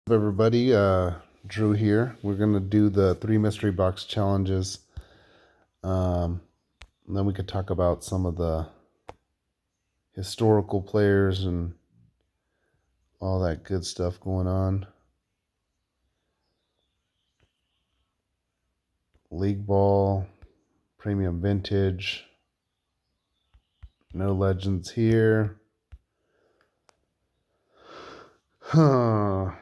Everybody, Drew here. We're gonna do the 3 mystery box challenges. And then we could talk about some of the historical players and all that good stuff going on. League ball, premium vintage, no legends here. Huh.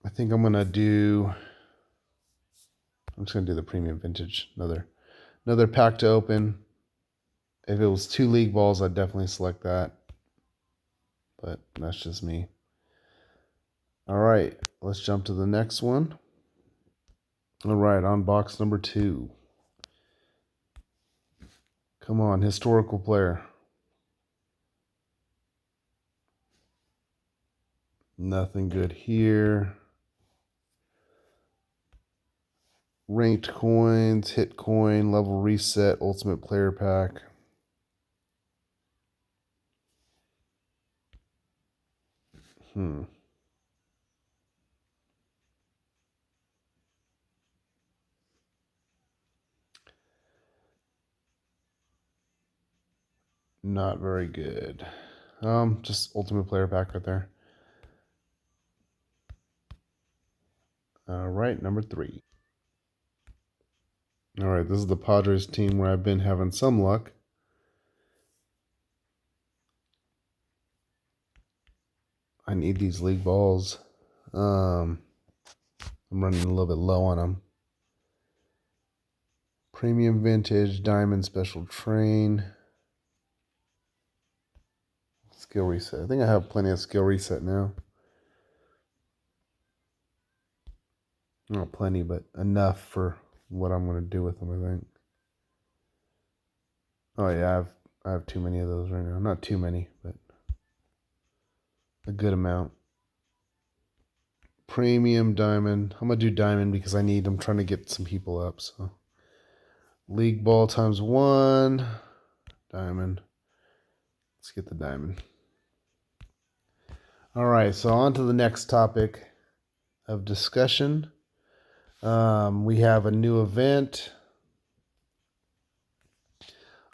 I think I'm just gonna do the premium vintage. Another pack to open. If it was 2 league balls, I'd definitely select that. But that's just me. All right, let's jump to the next one. All right, on box number 2. Come on, historical player. Nothing good here. Ranked coins, hit coin, level reset, ultimate player pack. Not very good. Just ultimate player pack right there. All right, number 3. All right, this is the Padres team where I've been having some luck. I need these league balls. I'm running a little bit low on them. Premium vintage, diamond special train. Skill reset. I think I have plenty of skill reset now. Not plenty, but enough for what I'm going to do with them, I think. Oh yeah, I have too many of those right now. Not too many, but a good amount. Premium diamond. I'm going to do diamond because I'm trying to get some people up, so league ball times 1. Diamond. Let's get the diamond. All right, so on to the next topic of discussion. We have a new event.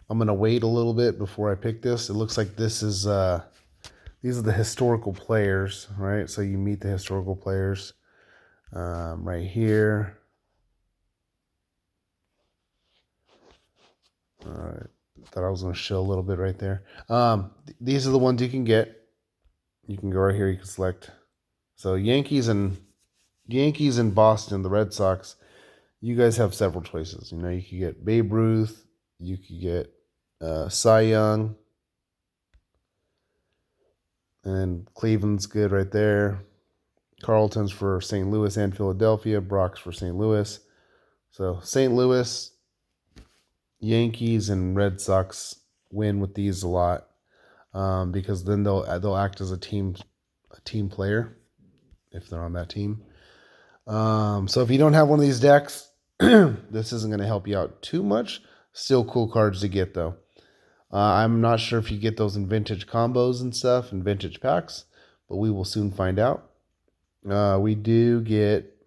I'm going to wait a little bit before I pick this. It looks like these are the historical players, right? So you meet the historical players right here. All right. Thought I was going to show a little bit right there. These are the ones you can get. You can go right here. You can select. So Yankees and Boston, the Red Sox. You guys have several choices. You could get Babe Ruth. You could get Cy Young. And Cleveland's good right there. Carlton's for St. Louis and Philadelphia. Brock's for St. Louis. So St. Louis, Yankees, and Red Sox win with these a lot because then they'll act as a team player if they're on that team. So if you don't have one of these decks, this isn't going to help you out too much. Still cool cards to get though. I'm not sure if you get those in vintage combos and stuff and vintage packs, but we will soon find out. We do get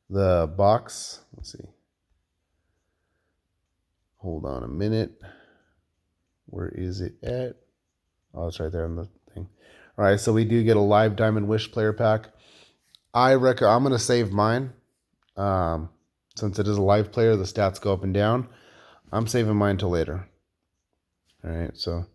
the box. Let's see. Hold on a minute. Where is it at? Oh, it's right there on the thing. All right, so we do get a live Diamond Wish player pack. I'm going to save mine. Since it is a live player, the stats go up and down. I'm saving mine till later. All right, so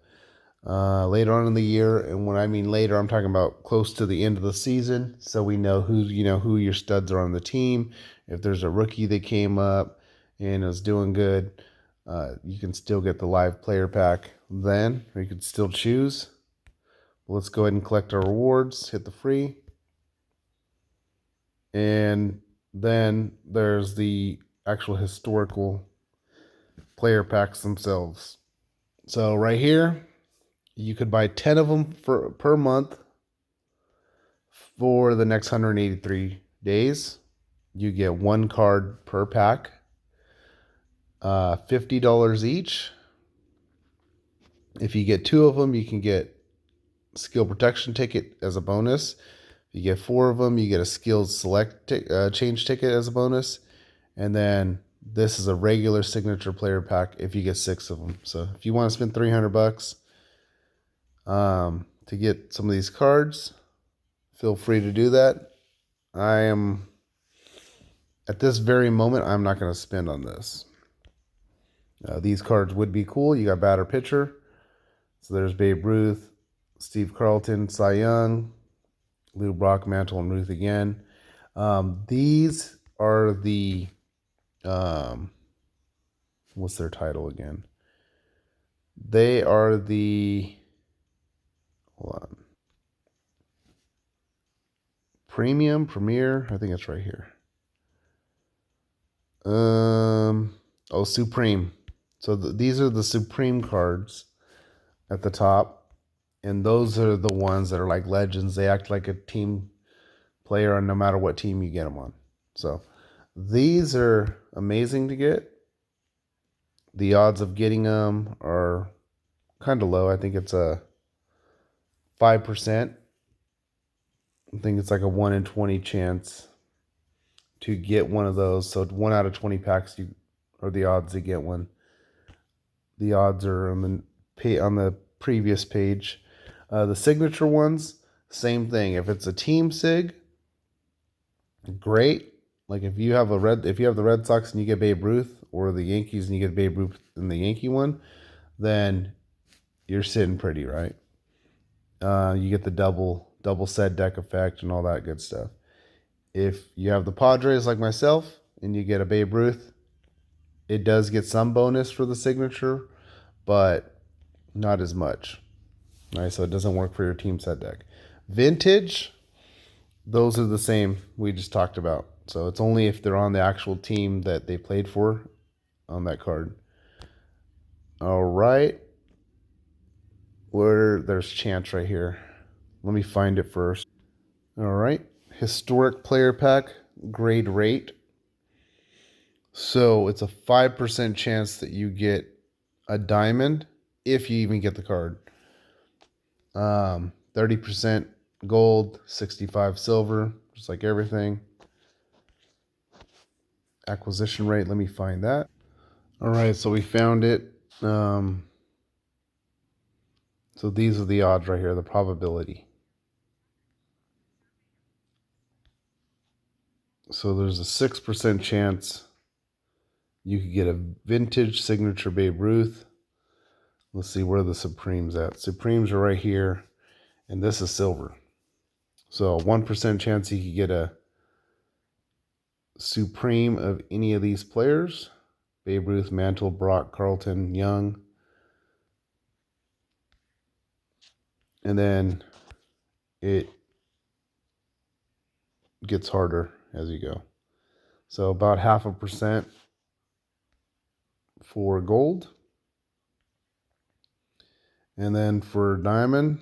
later on in the year, and when I mean later, I'm talking about close to the end of the season, so we know who your studs are on the team. If there's a rookie that came up and is doing good, you can still get the live player pack then, or you could still choose. Let's go ahead and collect our rewards, hit the free. And then there's the actual historical player packs themselves. So right here, you could buy 10 of them per month for the next 183 days. You get 1 card per pack, $50 each. If you get 2 of them, you can get skill protection ticket as a bonus. If you get 4 of them, you get a skilled select change ticket as a bonus. And then this is a regular signature player pack if you get 6 of them. So if you want to spend $300 to get some of these cards, feel free to do that. I am, at this very moment, I'm not going to spend on this. These cards would be cool. You got batter pitcher. So there's Babe Ruth, Steve Carlton, Cy Young, Lou Brock, Mantle, and Ruth again. These are the, what's their title again? They are the, hold on, Premier. I think it's right here. Supreme. So these are the Supreme cards at the top, and those are the ones that are like legends. They act like a team player, no matter what team you get them on. So these are amazing to get. The odds of getting them are kind of low. I think it's a 5%. I think it's like a 1 in 20 chance to get one of those. So 1 out of 20 packs are the odds to get one. The odds are on the previous page. The signature ones, same thing. If it's a team sig, great. Like if you have the Red Sox and you get Babe Ruth, or the Yankees and you get Babe Ruth in the Yankee one, then you're sitting pretty, right? You get the double set deck effect and all that good stuff. If you have the Padres like myself and you get a Babe Ruth, it does get some bonus for the signature, but not as much. All right, so it doesn't work for your team set deck. Vintage, those are the same we just talked about. So it's only if they're on the actual team that they played for on that card. All right. There's Chance right here. Let me find it first. All right. Historic player pack, grade rate. So it's a 5% chance that you get a diamond if you even get the card. 30% gold, 65 silver, just like everything. Acquisition rate, let me find that. All right, so we found it. So these are the odds right here, the probability. So there's a 6% chance you could get a vintage signature Babe Ruth. Let's see where the Supremes at. Supremes are right here, and this is silver. So 1% chance you could get a Supreme of any of these players. Babe Ruth, Mantle, Brock, Carlton, Young. And then it gets harder as you go. So about 0.5% for gold. And then for diamond,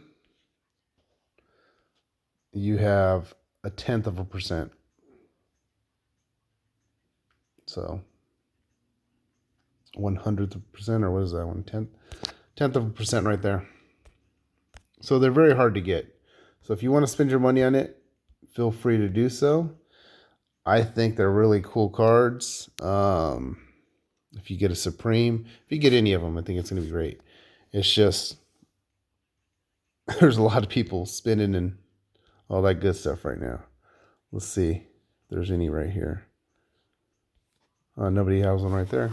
you have 0.1%. So 1/100%, or what is that? 1/10th of a percent right there. So they're very hard to get. So if you want to spend your money on it, feel free to do so. I think they're really cool cards. If you get a Supreme, if you get any of them, I think it's going to be great. It's just, there's a lot of people spending and all that good stuff right now. Let's see if there's any right here. Nobody has one right there.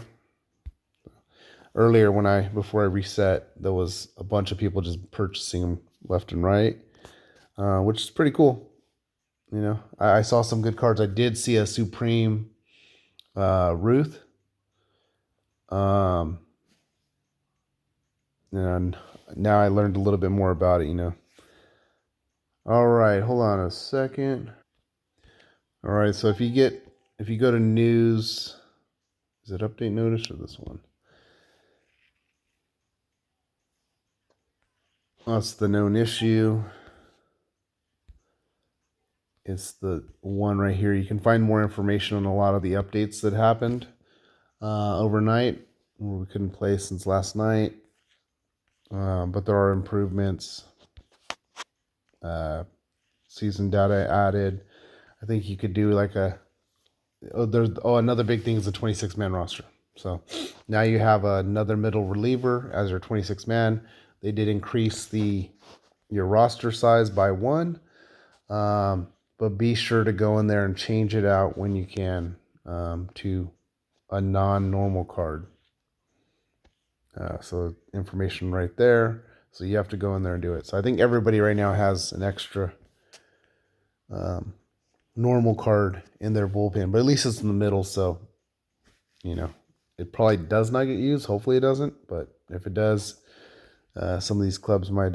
Earlier, before I reset, there was a bunch of people just purchasing them left and right, which is pretty cool. You know, I saw some good cards. I did see a Supreme Ruth. And now I learned a little bit more about it, you know. All right, hold on a second. All right, so if you go to news, is it update notice or this one? That's the known issue. It's the one right here. You can find more information on a lot of the updates that happened overnight. We couldn't play since last night. but there are improvements. Season data added. I think you could do like another big thing is the 26-man roster. So now you have another middle reliever as your 26-man. They did increase your roster size by 1, but be sure to go in there and change it out when you can to a non-normal card. So information right there. So you have to go in there and do it. So I think everybody right now has an extra normal card in their bullpen, but at least it's in the middle. So, it probably does not get used. Hopefully it doesn't. But if it does, some of these clubs might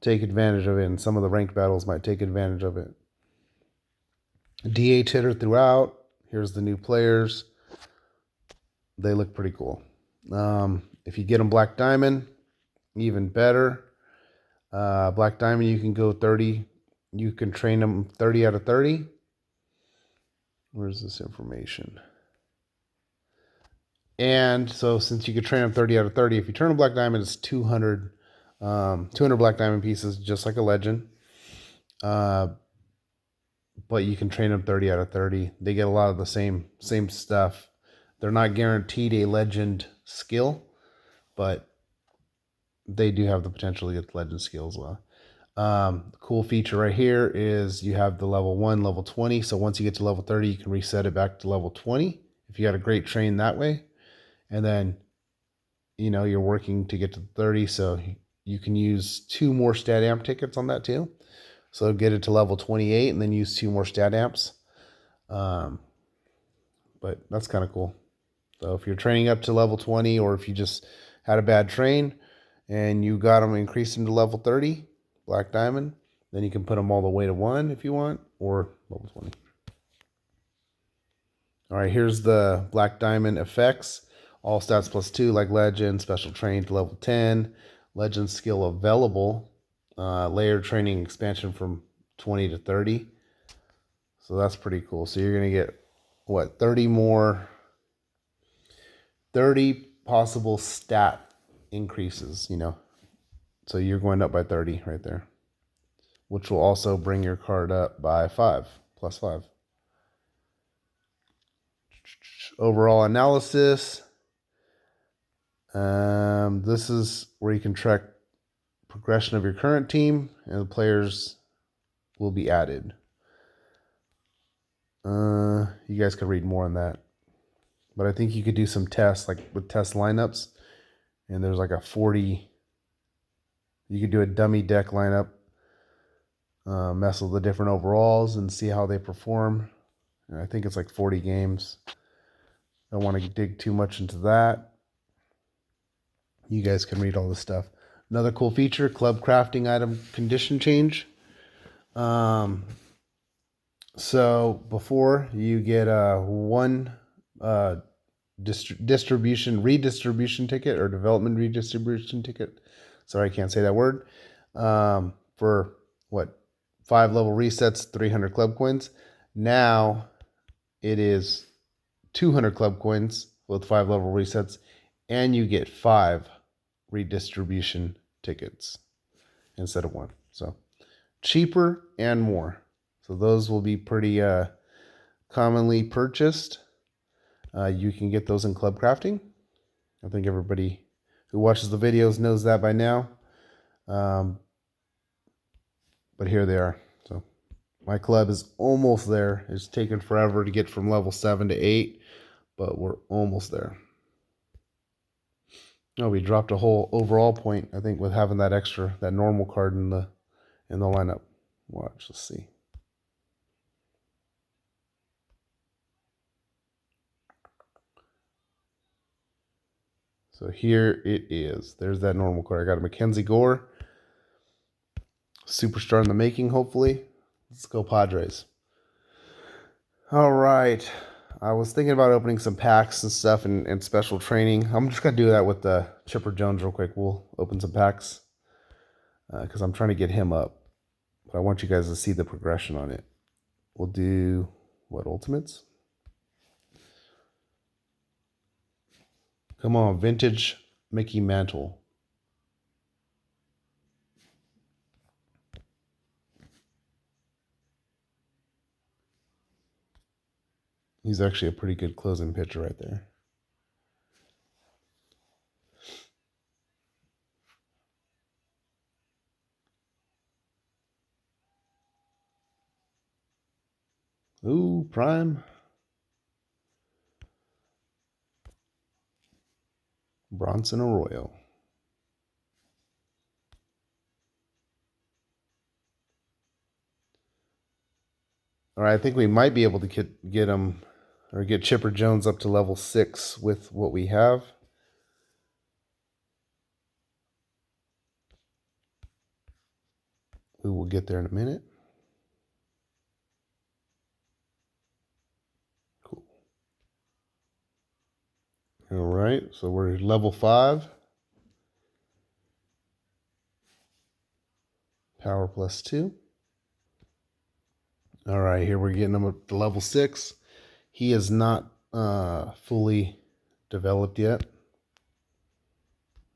take advantage of it, and some of the ranked battles might take advantage of it. DH hitter throughout. Here's the new players. They look pretty cool. If you get them Black Diamond, even better. Black Diamond, you can go 30. You can train them 30 out of 30. Where's this information? And so since you could train them 30 out of 30, if you turn a Black Diamond, it's 200 Black Diamond pieces, just like a Legend. But you can train them 30 out of 30. They get a lot of the same stuff. They're not guaranteed a Legend skill, but they do have the potential to get the Legend skill as well. Cool feature right here is you have the level 1, level 20. So once you get to level 30, you can reset it back to level 20 if you got a great train that way. And then, you're working to get to 30. So you can use 2 more stat amp tickets on that too. So get it to level 28 and then use 2 more stat amps. But that's kind of cool. So if you're training up to level 20, or if you just had a bad train and you got them increased them to level 30, Black Diamond, then you can put them all the way to 1 if you want, or level 20. All right, here's the Black Diamond effects. All stats plus 2, like Legend, special train to level 10, Legend skill available, layered training expansion from 20 to 30. So that's pretty cool. So you're going to get, 30 possible stat increases, So you're going up by 30 right there, which will also bring your card up by 5, plus 5. Overall analysis. This is where you can track progression of your current team, and the players will be added. You guys could read more on that, but I think you could do some tests, like with test lineups, and there's like a 40. You could do a dummy deck lineup, mess with the different overalls and see how they perform. And I think it's like 40 games. I don't want to dig too much into that. You guys can read all this stuff. Another cool feature, club crafting item condition change. So before you get one redistribution ticket, or development redistribution ticket. Sorry, I can't say that word. For 5 level resets, 300 club coins. Now it is 200 club coins with 5 level resets, and you get 5 redistribution tickets instead of 1. So cheaper and more. So those will be pretty commonly purchased. You can get those in club crafting. I think everybody who watches the videos knows that by now. But here they are. So my club is almost there. It's taken forever to get from level 7 to 8, but we're almost there. Oh, we dropped a whole overall point, I think, with having that normal card in the lineup. Watch, let's see. So here it is. There's that normal card. I got a Mackenzie Gore. Superstar in the making, hopefully. Let's go Padres. All right. I was thinking about opening some packs and stuff and special training. I'm just going to do that with Chipper Jones real quick. We'll open some packs because I'm trying to get him up. But I want you guys to see the progression on it. We'll do, ultimates? Come on, vintage Mickey Mantle. He's actually a pretty good closing pitcher right there. Ooh, prime. Bronson Arroyo. All right, I think we might be able to get him or get Chipper Jones up to level 6 with what we have. We will get there in a minute. Cool. All right, so we're level 5. Power plus 2. All right, here we're getting him up to level 6. He is not fully developed yet.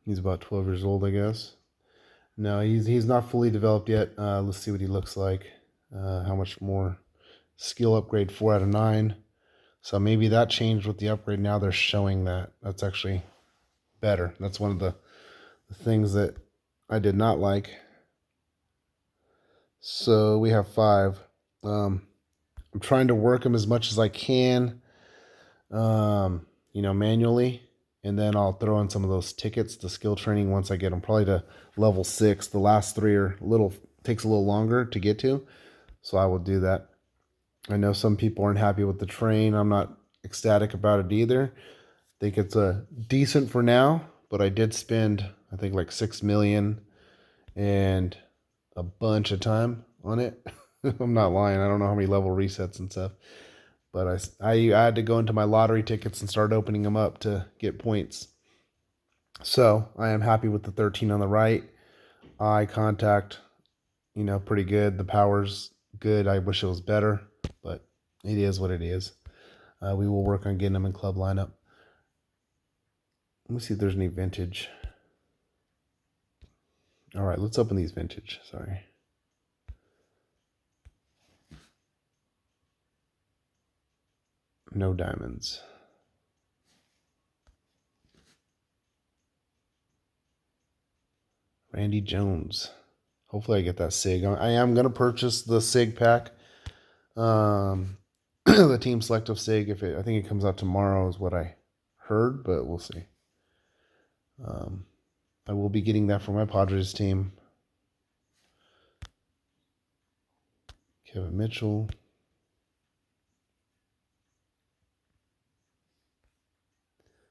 He's about 12 years old, I guess. No, he's not fully developed yet. Let's see what he looks like. How much more? Skill upgrade 4 out of 9. So maybe that changed with the upgrade. Now they're showing that. That's actually better. That's one of the things that I did not like. So we have 5. I'm trying to work them as much as I can, manually. And then I'll throw in some of those tickets, the skill training, once I get them probably to level 6. The last 3 are takes a little longer to get to. So I will do that. I know some people aren't happy with the train. I'm not ecstatic about it either. I think it's decent for now, but I did spend, I think, like $6 million and a bunch of time on it. I'm not lying. I don't know how many level resets and stuff, but I had to go into my lottery tickets and start opening them up to get points. So I am happy with the 13 on the right. Eye contact, pretty good. The power's good. I wish it was better, but it is what it is. We will work on getting them in club lineup. Let me see if there's any vintage. All right, let's open these vintage. Sorry. No diamonds. Randy Jones. Hopefully I get that SIG. I am going to purchase the SIG pack. The team selective SIG. I think it comes out tomorrow is what I heard, but we'll see. I will be getting that for my Padres team. Kevin Mitchell.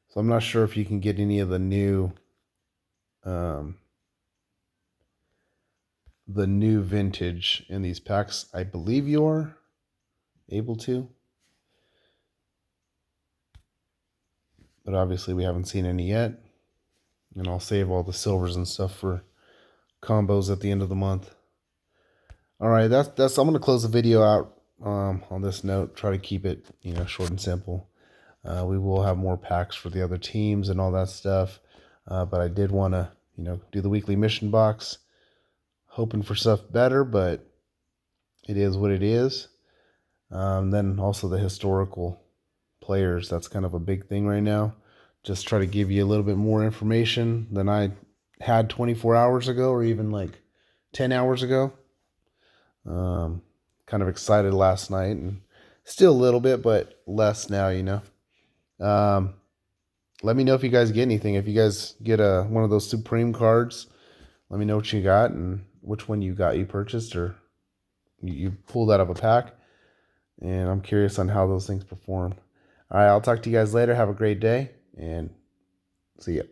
So I'm not sure if you can get any of the new vintage in these packs. I believe you're able to, but obviously we haven't seen any yet. And I'll save all the silvers and stuff for combos at the end of the month. All right, that's. I'm gonna close the video out on this note. Try to keep it, short and simple. We will have more packs for the other teams and all that stuff. But I did want to, do the weekly mission box. Hoping for stuff better, but it is what it is. Then also the historical players. That's kind of a big thing right now. Just try to give you a little bit more information than I had 24 hours ago or even like 10 hours ago. Kind of excited last night and still a little bit, but less now, Let me know if you guys get anything. If you guys get one of those Supreme cards, let me know what you got and which one you purchased or you pulled out of a pack. And I'm curious on how those things perform. All right, I'll talk to you guys later. Have a great day and see ya.